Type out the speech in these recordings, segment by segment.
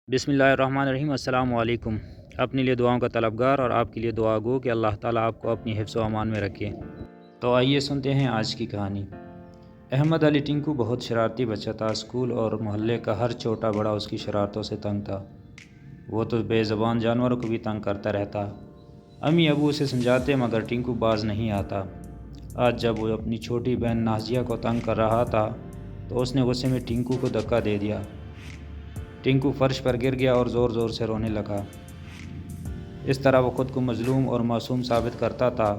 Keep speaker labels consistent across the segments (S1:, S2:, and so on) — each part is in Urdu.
S1: بسم اللہ الرحمن الرحیم۔ السلام علیکم۔ اپنے لیے دعاؤں کا طلبگار اور آپ کے لیے دعا گو کہ اللہ تعالیٰ آپ کو اپنی حفظ و امان میں رکھے۔ تو آئیے سنتے ہیں آج کی کہانی۔ احمد علی ٹنکو بہت شرارتی بچہ تھا۔ اسکول اور محلے کا ہر چھوٹا بڑا اس کی شرارتوں سے تنگ تھا۔ وہ تو بے زبان جانوروں کو بھی تنگ کرتا رہتا۔ امی ابو اسے سمجھاتے مگر ٹنکو باز نہیں آتا۔ آج جب وہ اپنی چھوٹی بہن نازیہ کو تنگ کر رہا تھا تو اس نے غصے میں ٹنکو کو دھکا دے دیا۔ ٹنکو فرش پر گر گیا اور زور زور سے رونے لگا۔ اس طرح وہ خود کو مظلوم اور معصوم ثابت کرتا تھا۔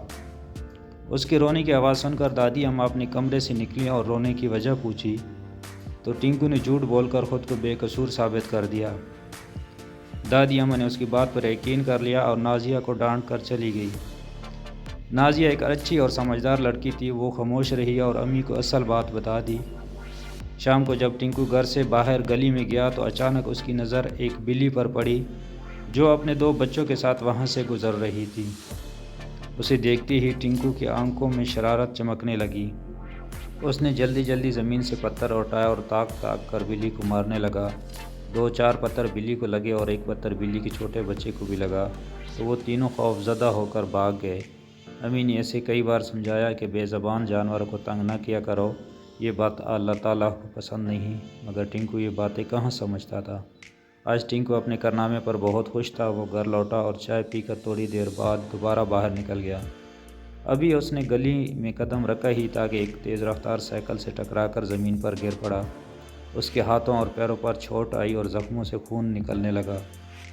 S1: اس کے رونے کی آواز سن کر دادی اماں اپنے کمرے سے نکلی اور رونے کی وجہ پوچھی تو ٹنکو نے جھوٹ بول کر خود کو بے قصور ثابت کر دیا۔ دادی اماں نے اس کی بات پر یقین کر لیا اور نازیہ کو ڈانٹ کر چلی گئی۔ نازیہ ایک اچھی اور سمجھدار لڑکی تھی۔ وہ خاموش رہی اور امی کو اصل بات بتا دی۔ شام کو جب ٹنکو گھر سے باہر گلی میں گیا تو اچانک اس کی نظر ایک بلی پر پڑی جو اپنے 2 بچوں کے ساتھ وہاں سے گزر رہی تھی۔ اسے دیکھتے ہی ٹنکو کی آنکھوں میں شرارت چمکنے لگی۔ اس نے جلدی جلدی زمین سے پتھر اٹھایا اور تاک کر بلی کو مارنے لگا۔ 2-4 پتھر بلی کو لگے اور 1 پتھر بلی کے چھوٹے بچے کو بھی لگا تو وہ تینوں خوف زدہ ہو کر بھاگ گئے۔ امی نے اسے کئی بار سمجھایا کہ بے زبان جانوروں کو تنگ نہ کیا کرو، یہ بات اللہ تعالیٰ کو پسند نہیں، مگر ٹنکو یہ باتیں کہاں سمجھتا تھا۔ آج ٹنکو اپنے کارنامے پر بہت خوش تھا۔ وہ گھر لوٹا اور چائے پی کر تھوڑی دیر بعد دوبارہ باہر نکل گیا۔ ابھی اس نے گلی میں قدم رکھا ہی تھا کہ ایک تیز رفتار سائیکل سے ٹکرا کر زمین پر گر پڑا۔ اس کے ہاتھوں اور پیروں پر چوٹ آئی اور زخموں سے خون نکلنے لگا۔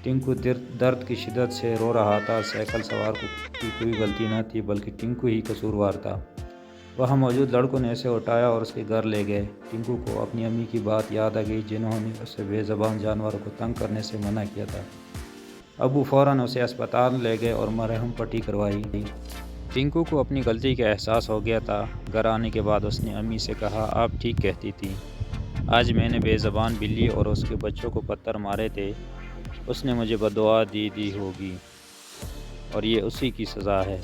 S1: ٹنکو درد کی شدت سے رو رہا تھا۔ سائیکل سوار کی کوئی غلطی نہ تھی بلکہ ٹنکو ہی قصوروار تھا۔ وہاں موجود لڑکوں نے اسے اٹھایا اور اس کے گھر لے گئے۔ ٹنکو کو اپنی امی کی بات یاد آ گئی جنہوں نے اسے بے زبان جانوروں کو تنگ کرنے سے منع کیا تھا۔ ابو فوراً اسے اسپتال لے گئے اور مرہم پٹی کروائی۔ ٹنکو کو اپنی غلطی کا احساس ہو گیا تھا۔ گھر آنے کے بعد اس نے امی سے کہا، آپ ٹھیک کہتی تھی، آج میں نے بے زبان بلی اور اس کے بچوں کو پتھر مارے تھے۔ اس نے مجھے بددعا دی ہوگی اور یہ اسی کی سزا ہے۔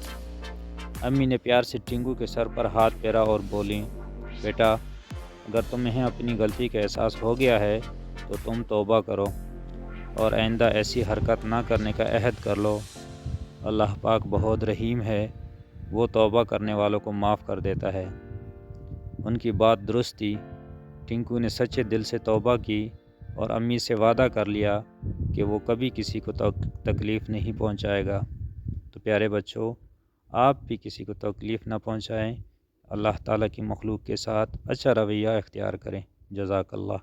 S1: امی نے پیار سے ٹنکو کے سر پر ہاتھ پھیرا اور بولیں، بیٹا اگر تمہیں اپنی غلطی کا احساس ہو گیا ہے تو تم توبہ کرو اور آئندہ ایسی حرکت نہ کرنے کا عہد کر لو۔ اللہ پاک بہت رحیم ہے، وہ توبہ کرنے والوں کو معاف کر دیتا ہے۔ ان کی بات درست تھی۔ ٹنکو نے سچے دل سے توبہ کی اور امی سے وعدہ کر لیا کہ وہ کبھی کسی کو تکلیف نہیں پہنچائے گا۔ تو پیارے بچوں، آپ بھی کسی کو تکلیف نہ پہنچائیں، اللہ تعالیٰ کی مخلوق کے ساتھ اچھا رویہ اختیار کریں۔ جزاک اللہ۔